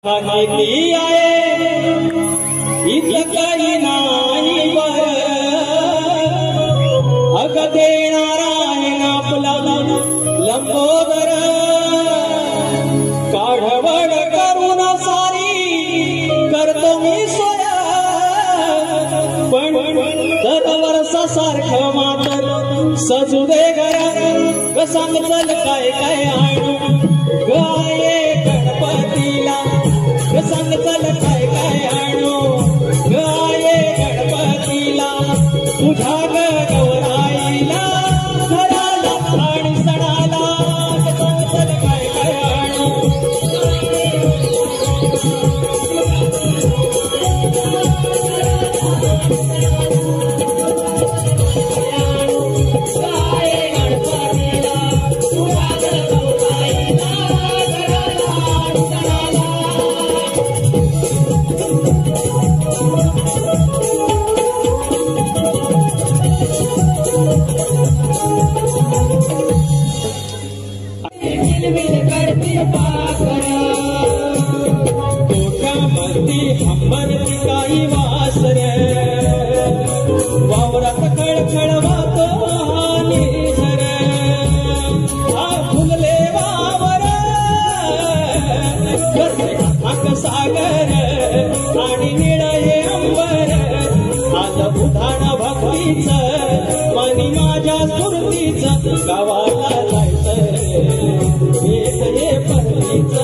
सांगितली आहे इथं काही नाही बर अग देणारा आहे ना आपला लंबोदर काढवड करून सारी करतो मी सोया पण दरवर्षा सारखं मात्र सजू दे घर सांग चल काय काय आणू गाये गणपतीला सांग चल काय काय आणू गाये गणपतीला तुझ्या गौराईला घराला आणि सणाला सांग चल काय काय आणू काही वासर वावरात खळखळ वातो झर फुलले वावर सागर आणि निळये अंबर आज उधाण भक्तीच मनी माझ्या सुरतीच गावाला जायचं हे परतीच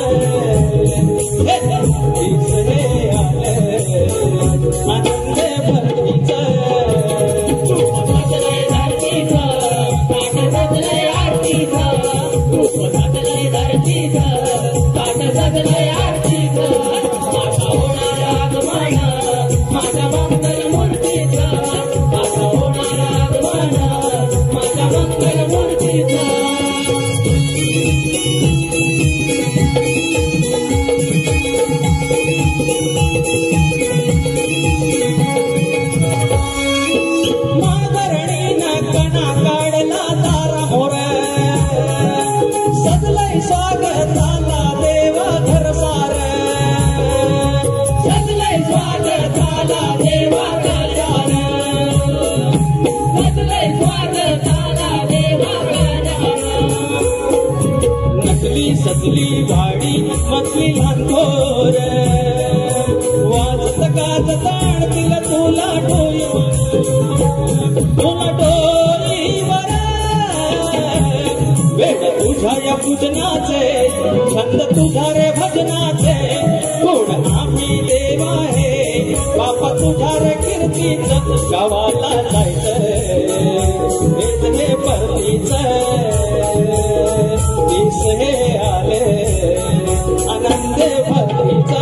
आनंद भरतीचा स्वागताला देवा घर सार सजलय स्वागताला देवा घर सार सजलय स्वागताला देवा घर नकली सजली वाडी मकली लहानखोर वाजत गाजत आणतील तुला तुझ्या या पूजनाचे छंद तुझा रे भजनाचे कोण आम्ही देवा आहे बापा तुझ्या रे कीर्तीच गावाला जायचं हे परतीच दिस हे आले आनंद भरतीच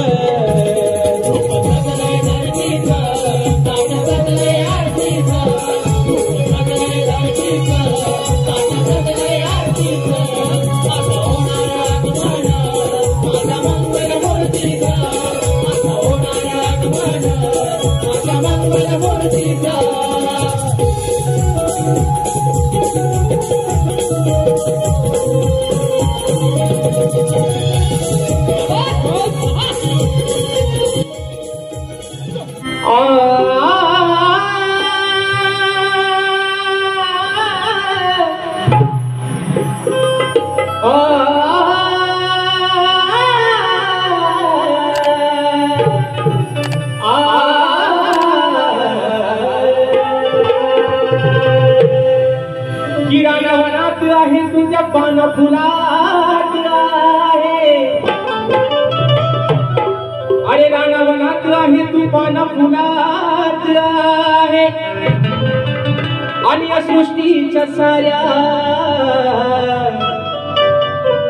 किराणा वनात आहे तुझ्या पान फुलात आहे अरे राणा वनात आहे तू पान फुलात आहे आणि या सृष्टीच्या साऱ्या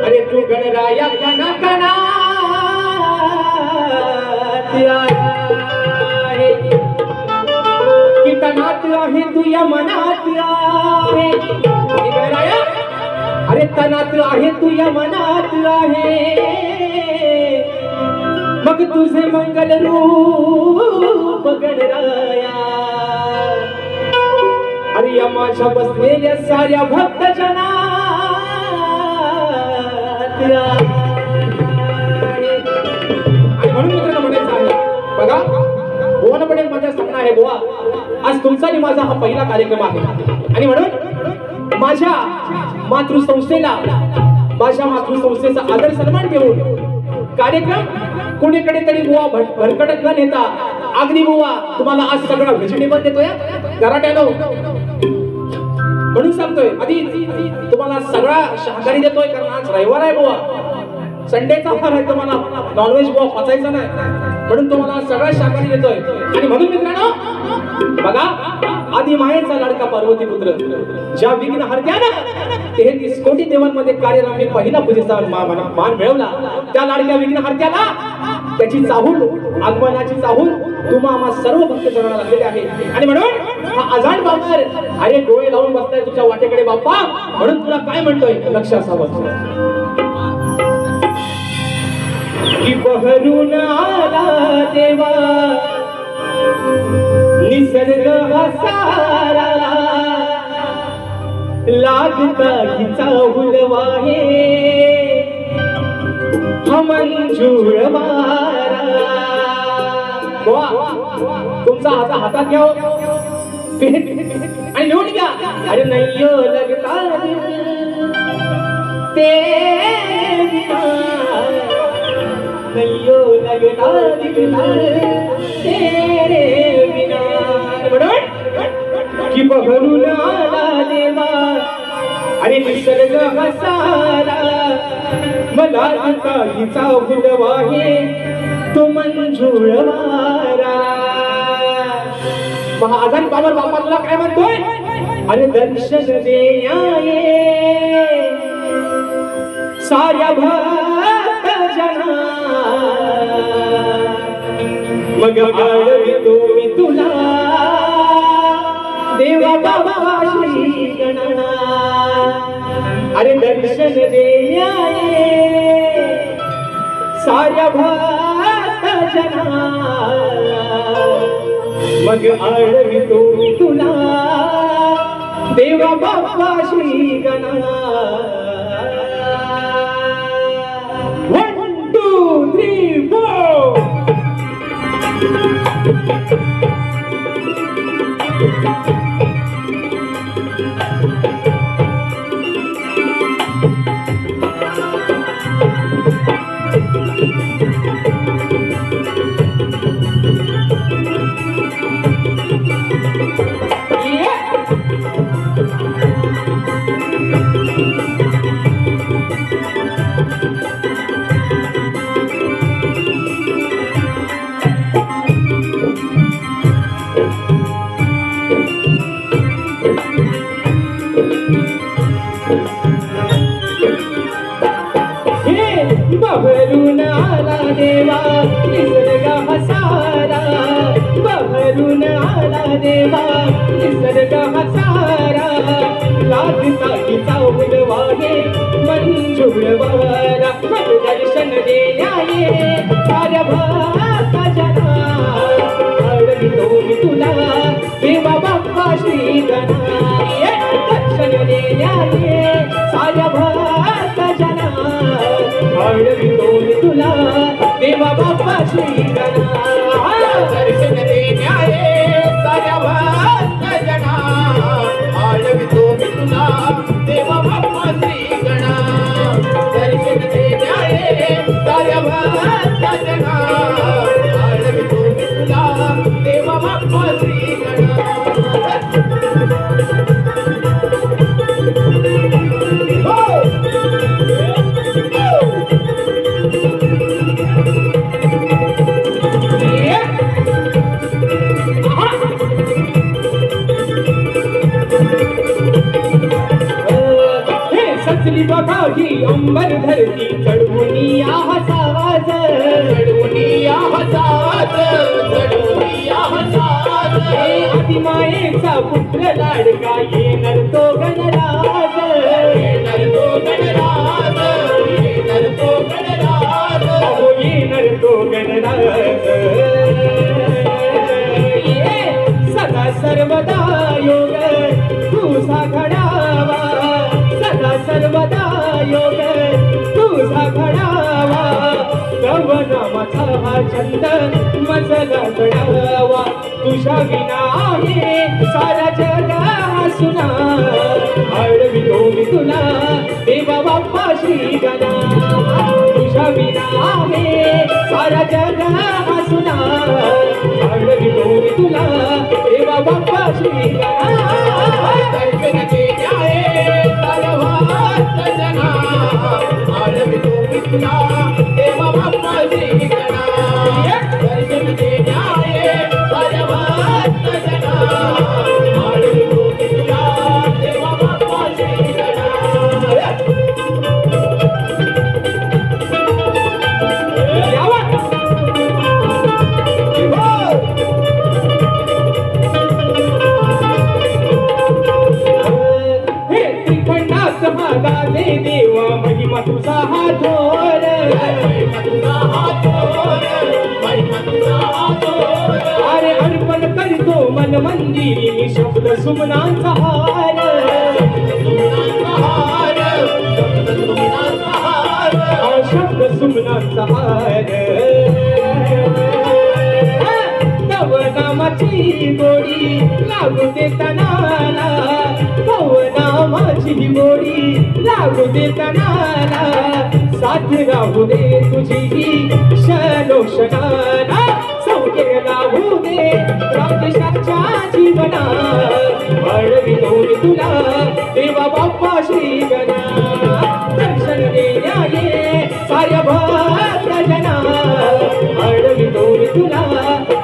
अरे तू गणराया कणा कणात आहे कीर्तनात आहे तू या मनात आहे अरे तनात आहे तू या मनात आहे मग तुझे मंगल रूप गणराया अरे या माझ्या बसलेल्या साऱ्या भक्त जनात तुमचा आणि माझा हा पहिला कार्यक्रम आहे आणि म्हणून माझ्या मातृसंस्थेला माझ्या मातृसंस्थेचा आदर सन्मान देऊन कार्यक्रम कोणीकडे तरी बुवा भरकटत न नेता अगदी बुवा तुम्हाला आज सगळा व्हेजिटेबल देतोय कराट्यानो म्हणून सांगतोय आधी तुम्हाला सगळा शाकाहारी देतोय कारण आज रविवार आहे बुवा संडेचा वार आहे तुम्हाला नॉनव्हेज बुवा पचायचा नाही म्हणून तुम्हाला सगळा शाकाहारी देतोय आणि म्हणून मित्रांनो बघा आधी मायेचा लाडका पार्वती पुत्र ज्या विघ्न हरत्यानं 33 कोटी देवांमध्ये कार्यरत पहिला पूजेचा मान मिळवला त्या लाडक्या विघ्न हरत्याला त्याची चाहूल आगमनाची चाहूल तुम्हा आम्हा सर्व भक्तजनांना लागलेले आहे आणि म्हणून हा आजान बाबर अरे डोळे लावून बसलाय तुझ्या वाटेकडे बाप्पा म्हणून तुला काय म्हणतोय लक्ष असावं की बहरून आला देवा निसर्ग हसारा लागता हिचा हुलवाहे हा मंजूळ वारा तुमचा हातात घ्या आणि लिहून घ्या अरे नैयो लगता तेरे बिना नैयो लगता तेरे बिना कि बहरून आला देवा अरे निसर्ग हसारा मला हिचा हुलवाहे तो मंजूळ वारा महाआजान बाबर बाप्पा तुला काय म्हणतोय अरे दर्शन देयाये साऱ्या भक्त जना मग आळवितो मी तुला देवा बाबा श्री गणा अरे दर्शन देयाये साऱ्या भक्त जना मग आळवितो मी तुला देवा बाबा श्री गणा 1 2 3 4 बहरून आला देवा निसर्ग हसारा बहरून आला देवा निसर्ग हसारा लागता हिचा उलवाहे मंजूळ वारा मग दर्शन देयाये साऱ्या भक्त जना आळवितो मी तुला देवा बाप्पा श्री गणा दर्शन देयाये साऱ्या भक्त जना आळवितो मी तुला देवा बाप्पा श्री गणा दर्शन देयाये साऱ्या भक्त जना आळवितो मी तुला देवा बाप्पा श्री गणा दर्शन देयाये साऱ्या भक्त जना आळवितो मी तुला देवा बाप्पा श्री गणा सचली बघा ही अंबर धरती चढवून आवाज आधी मायेचा पुत्र लाडका येणार तो गणराज येणार तो गणराज सदा सर्वदा योग तुझा घडावा सदा सर्वदा योग तुझा घडावा गवनामाचा हा छंद मजला कळावा तुझ्या विना आहे सारा जग हसुना आळवितो मी तुला देवा बाप्पा श्री गणा तुझ्या विना आहे सारा जग हसुना आळवितो मी तुला देवा बाप्पा श्री गणा दर्शन देण्याये सर्वात जना आळवितो मी तुला देवा बाप्पा श्री गणा दर्शन देण्याये सर्वात जना आळवितो मी तुला देवा बाप्पा श्री गणा गाले देवा महिमा तुझा हा थोर अरे अर्पण करतो मन मंदिरी मी शब्द सुमनांचा हार शब्द सुमनांचा हार तव नामाची गोडी लागू देताना नामाची गोडी लागू देताना साथ राहू दे तुझी क्षणोक्षणाला सौख्य लावू दे राजेशाच्या जीवना आळवितो मी तुला देवा बाप्पा श्री गणा दर्शन देण्याये साऱ्या भक्त जना आळवितो मी तुला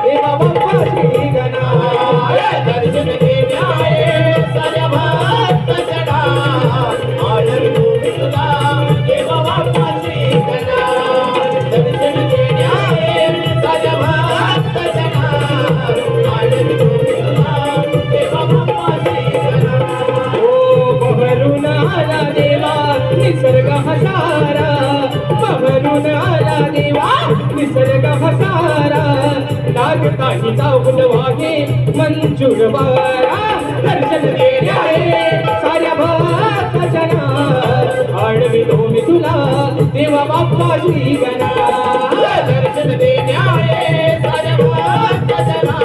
देवा बाप्पा श्री गणा दर्शन देण्याये साऱ्या भक्त जना आळवितो मी तुला देवा बाप्पा श्री गणा दर्शन देण्याये साऱ्या भक्त जना आळवितो मी तुला देवा बाप्पा श्री गणा ओ बहरून आला देवा निसर्ग हसारा बहरून आला देवा निसर्ग हसारा लागता हिचा फुलवागे मंजूर वारा दर्शन देण्याये साऱ्या भक्त जना आळवितो मी तुला देवा बाप्पा श्री गणा दर्शन देण्याये साऱ्या भक्त जना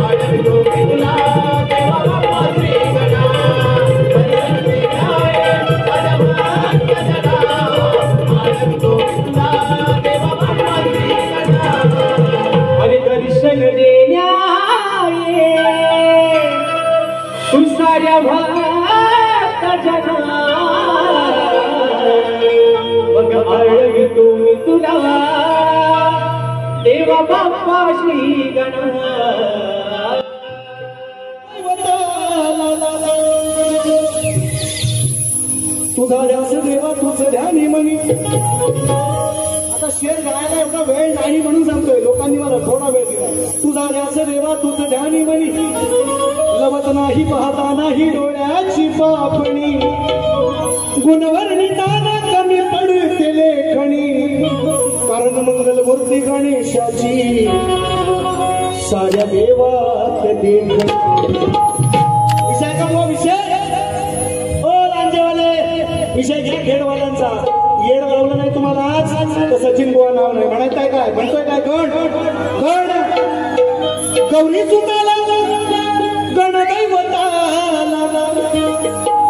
आळवितो मी तुला देवा बाप्पा श्री गणा दर्शन देण्याये साऱ्या भक्त जना आळवितो मी तुला देवा बाप्पा श्री गणा अरे दर्शन देण्याये तू साऱ्या भक्त जना मग आळवितो मी तुला देवा बाप्पा श्री गणा तुझा ध्यास देवा तुझं ध्यानी म्हणी आता शेर गायला एवढा वेळ नाही म्हणून सांगतोय लोकांनी मला थोडा वेळ दिला तुझा ध्यास देवा तुझं ध्यानी म्हणी लवत नाही पाहता नाही डोळ्याची पापणी गुणवर्णिताना कमी पडते लेखणी कारण मंगल मूर्ती गणेशाची साऱ्या देवात देखणी विषय का मग विषय ओ रांजेवाले विषय घ्या खेडवाल्यांचा येड लावलं नाही तुम्हाला आज तर सचिन बुवा नाव नाही म्हणायचंय काय म्हणतोय काय गण गौरी सुताला गणदैवताला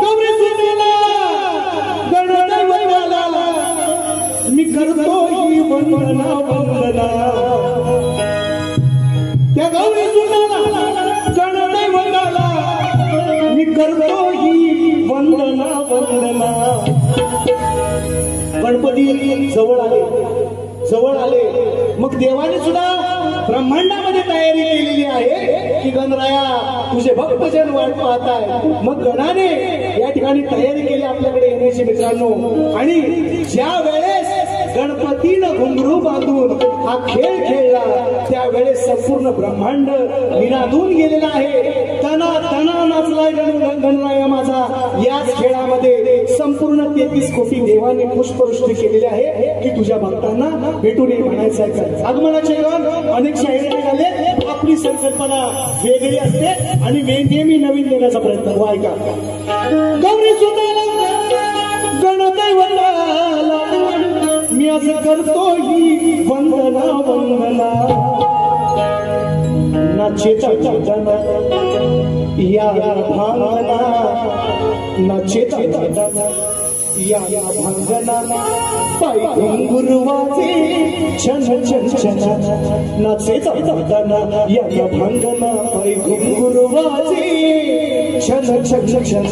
गौरी सुताला गणदैवताला मी करतो ही वंदना वंदना त्या गौरी सुताला गणदैवताला मी करतो ही वंदना वंदना गणपती जवळ आले मग देवाने सुद्धा ब्रह्मांडामध्ये तयारी केलेली आहे की गणराया तुझे भक्तजन वाट पाहताय मग गणाने या ठिकाणी तयारी केली आपल्याकडे येण्याची मित्रांनो आणि ज्या वेळेस गणपतीनं घुंगरू बांधून हा खेळ खेळला त्यावेळेस संपूर्ण ब्रह्मांड विनादून गेलेला आहे तना तना नाचलाय गणराया माझा याच खेळामध्ये संपूर्ण 33 कोटी देवाने पुष्पवृष्टी केलेली आहे की तुझ्या भक्तांना भेटून ये म्हणायचं आहे आगमनाचे गण अनेक शाहिरी निघाले आपली संकल्पना वेगळी असते आणि नेहमी नवीन देण्याचा प्रयत्न हो ऐका गौरी सुताला गणदैवताला मी आज करतो ही वंदना वंदना नाचेता जाना या भांगना नाचेता जाना या भांगना पाय घुंगुरवाचे छन छन छन नाचेता जाना या भांगना पाय घुंगुरवाचे छन छन छन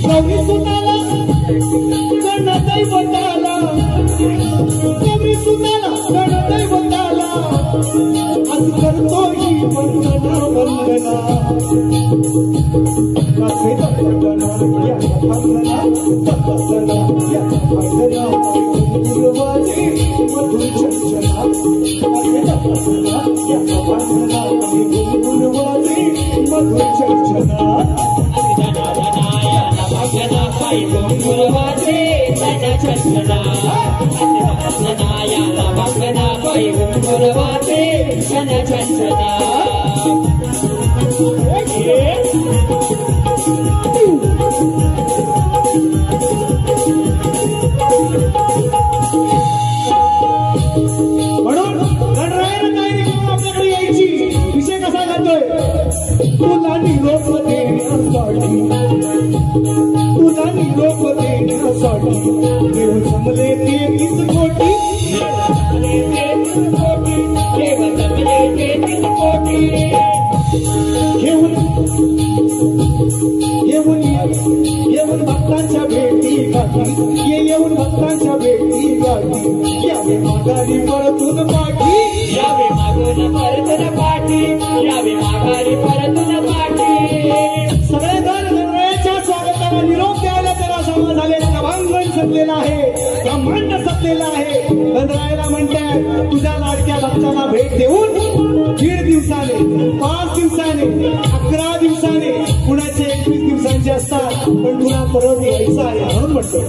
गौरी सुनाला गणदैवताला गौरी सुनाला गणदैवताला आज करतो ही वंदना वंदना नाचेता वंदना या भांगना वंदना या भांगना गुरुवारी मधुर चंचला नाचेता वंदना या भांगना गुरुवारी मधुर चंचला गुरुवाचे छन छन नाया भंगना पाय गुरुवाचे छन छन म्हणून गणरायानं तयारी करून आपल्याकडे यायची. विषय कसा जातोय, तुला निरोप देण्यासाठी तुला निरोप देण्यासाठी देव जमले 23 कोटी येऊन भक्तांच्या भेटी गाठी येऊन भक्तांच्या भेटी गाठी यावे माघारी परतून पाठी यावे मागून परतून पाठी यावे माघारी परतून पाठी सगळे गणरायाच्या स्वागताला निरोप द्यायला त्याला समा झाले. सभांगण सजलेलं आहे, ब्रह्मांड सजलेलं आहे. गणरायाला म्हणतात तुझ्या लाडक्या भक्ताला भेट देऊन 1.5 दिवसाने 5 दिवसाने 11 दिवसाने कुणाचे 21 दिवसांचे असतात, पण तुला परत यायचं आहे म्हणून म्हणतो.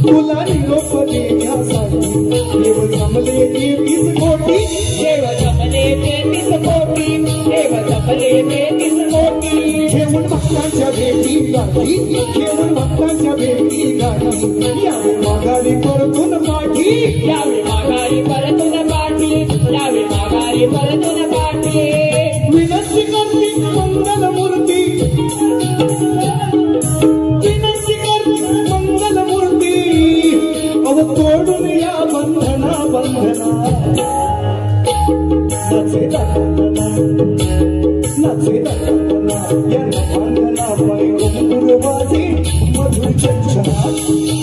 तुला निरोप देण्यासाठी देव जमले 23 कोटी देव जमले 23 कोटी देव जमले 23 कोटी घेऊन भक्तांच्या भेटी गाठी घेऊन भक्तांच्या भेटी गाठी यावे माघारी परतून पाठी यावे माघारी परतून पाठी यावे माघारी परतून पाठी विनंती करते मंगलमूर्ती विनंती करते मंगलमूर्ती अव तोडून या बंधना बंधना नाचेता नाचेता या भांगना पाय गुरुवारी मधुर चंचला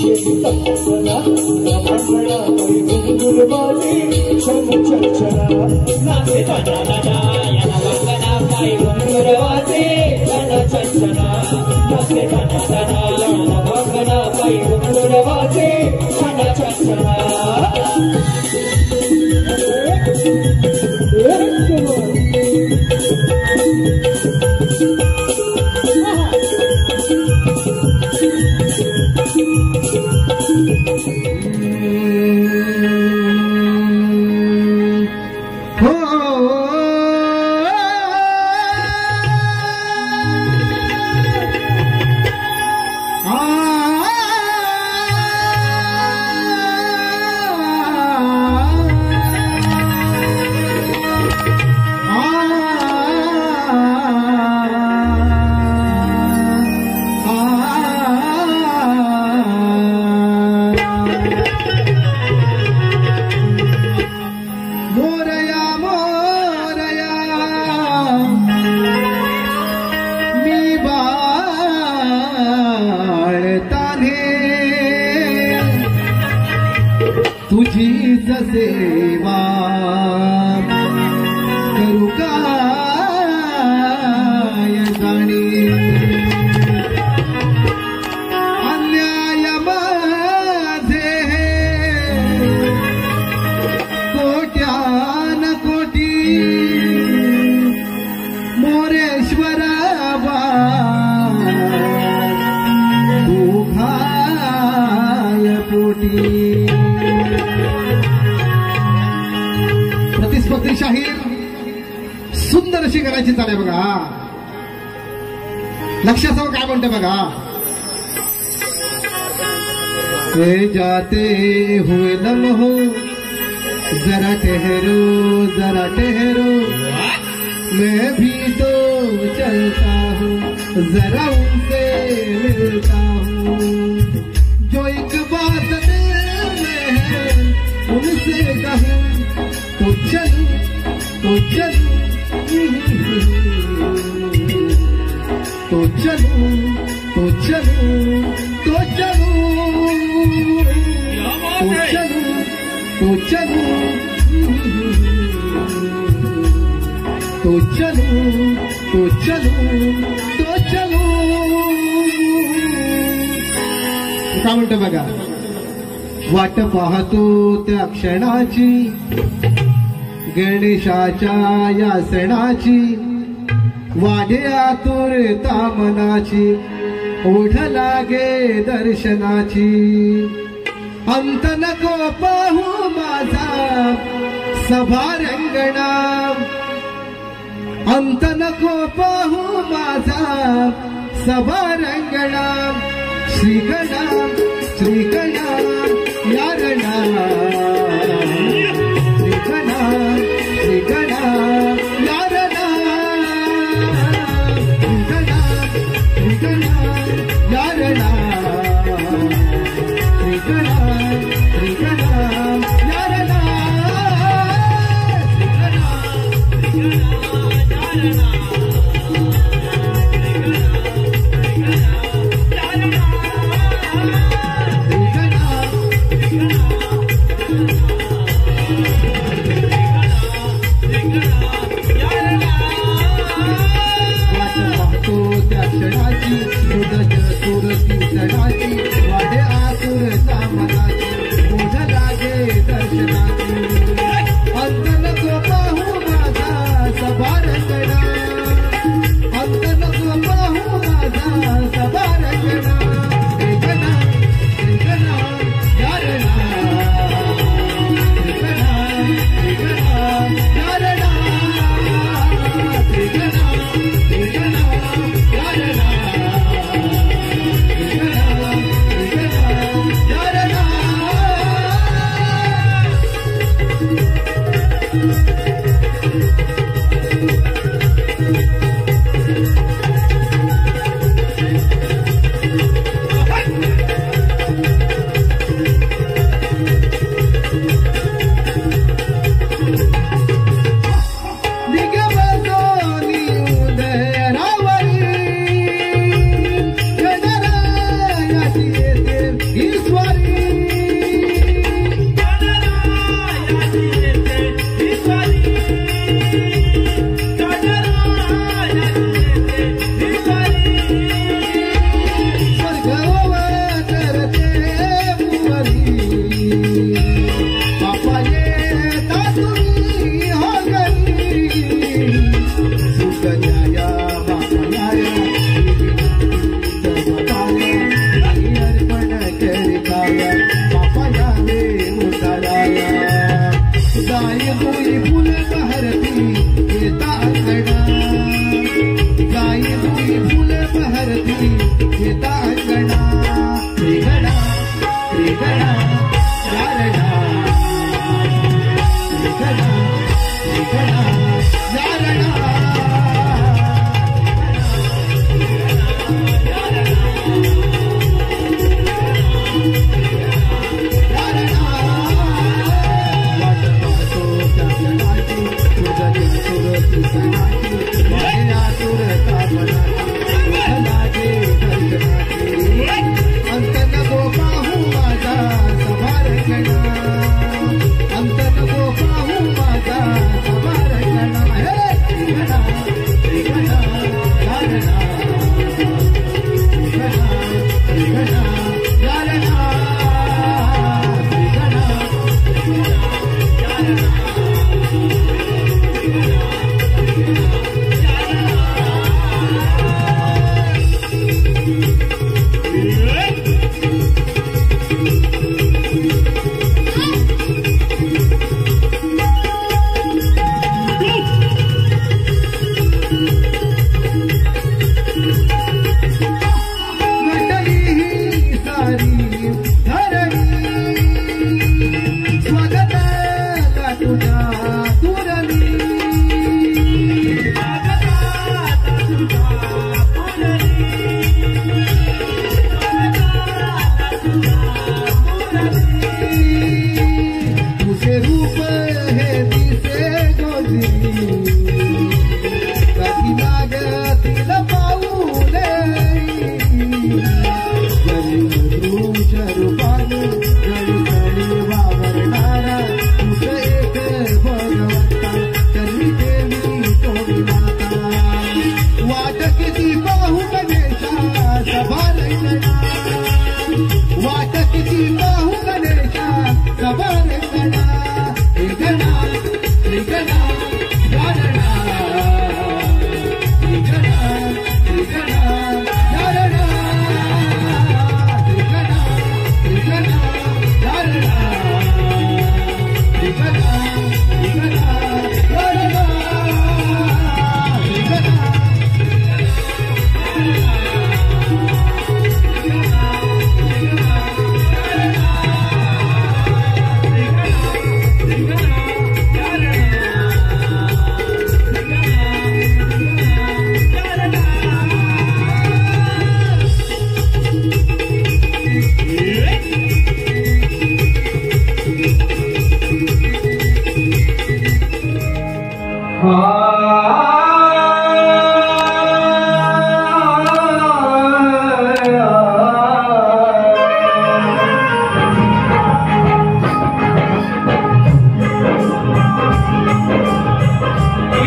येई तपसना भांगना पाय गुरुवारी छन चंचला नाचेता या भंगना पाय गुरुवाचे छन चंचला नाचेता या भंगना पाय गुरुवाचे छन चंचला तुझीच सेवा करू काय जाणी अन्याय माझे कोट्यान कोटी मोरेश्वर तू घाय पोटी सुंदर अशी करायची चाल आहे बघा. लक्षात काय म्हणतो बघा. हे जाते हुए लम्हो जरा ठहरो मैं भी तो चलता हूँ जरा उनसे मिलता हूँ जो एक बात दिल में है उनसे कहूँ तो चलूं तो चलू. काय म्हणतो बघा. वाट पाहतो त्या क्षणाची गणेशाच्या या सणाची वाढे आतुरता मनाची ओढ लागे दर्शनाची अंत नको पाहू माझा सभा रंगणा अंत नको पाहू माझा सभा रंगणा श्रीगणा श्रीगणा यारणा श्रीगणा श्रीगणा यारणा श्रीगणा श्रीगणा यारणा श्रीगणा श्रीगणा यारणा वाढे आतुरता मनाची ओढ लागे दर्शनाची अंत नको पाहू माझा सभा रंगणा अंत नको पाहू माझा सभा रंगणा श्रीगणा श्रीगणा यारणा श्रीगणा श्रीगणा यारणा श्रीगणा श्रीगणा यारणा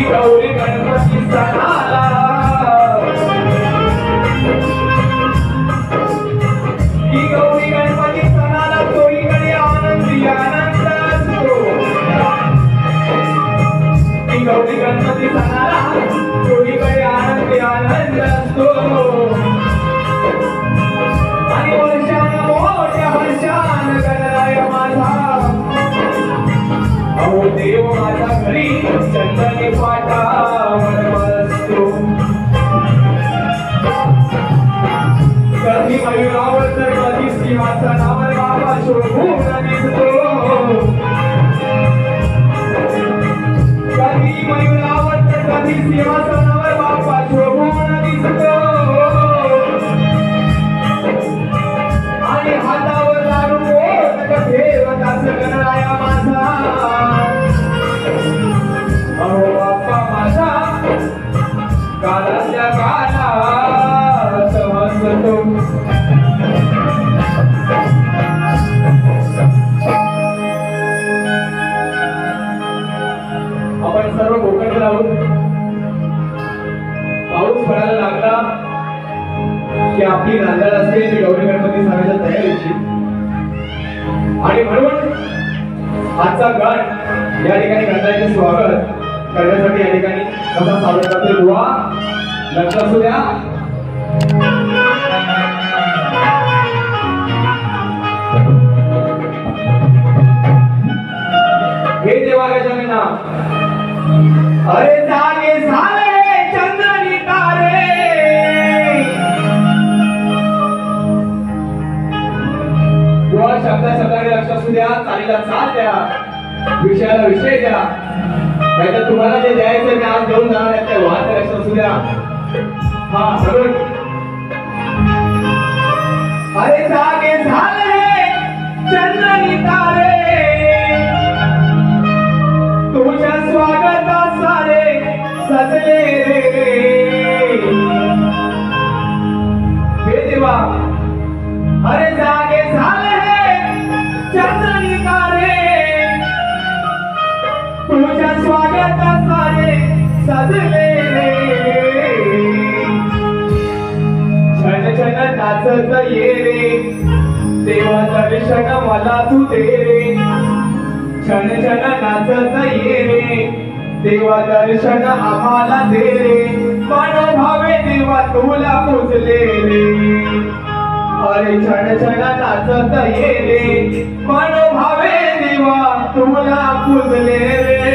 गौरी गणपती सणाला ही गौरी गणपती सणाला चोहीकडे आनंदी आनंद असतो ही गौरी गणपती सणाला चोहीकडे आनंदी आनंद असतो आणि वर्षान मोठ्या हर्षान गणराय माझा अहो देव माझा घरी चंदनी पाठावर बसतो कधी मयुरावर तर कधी सिंहासनावर बाबा शोभून दिसतो कधी मयुरावर तर कधी सिंहासनावर बाबा शोभून दिसतो आणि हातावर दारू मोदक ठेवत असं गणराया माझा अहो बाप्पा माझा काळाच्या काळात हसतो आपण सर्व कोकणला आहोत पाऊस पडायला लागला की आपली नांदळ असते ती गौरी गणपती सणाच्या तयारीची आणि म्हणून आजचा गण या ठिकाणी गणरायाचे स्वागत करण्यासाठी या ठिकाणी कसा सादर करते बुवा लक्ष असू द्या हे देवा गजानना अरे जागे झाले चंद्रनी तारे बुवा शब्दाकडे लक्ष असू द्या चालीला चाल द्या विषयाला विषय द्या नाहीतर तुम्हाला जे द्यायचं ते आज देऊन जाणार आहे त्या वाहत लक्ष असू द्या हा म्हणून अरे जागे झाले चंद्रनी तारे तुझ्या स्वागता सारे सजले हे देवा अरे जागे झाले चंद्रनी तारे तुझ्या स्वागता सारे सजले छन छन नाचत ये रे देवा दर्शन मला तू दे रे छन छन नाचत ये रे देवा दर्शन आम्हाला दे रे मनोभावे देवा तुला पुजले रे अरे छन छन नाचत ये रे मनोभावे देवा तुला पुजले रे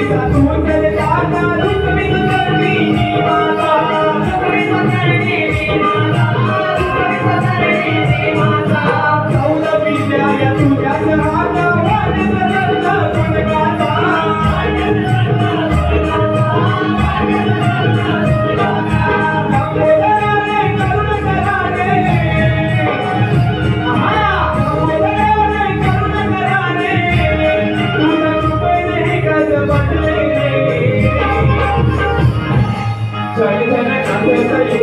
जन जन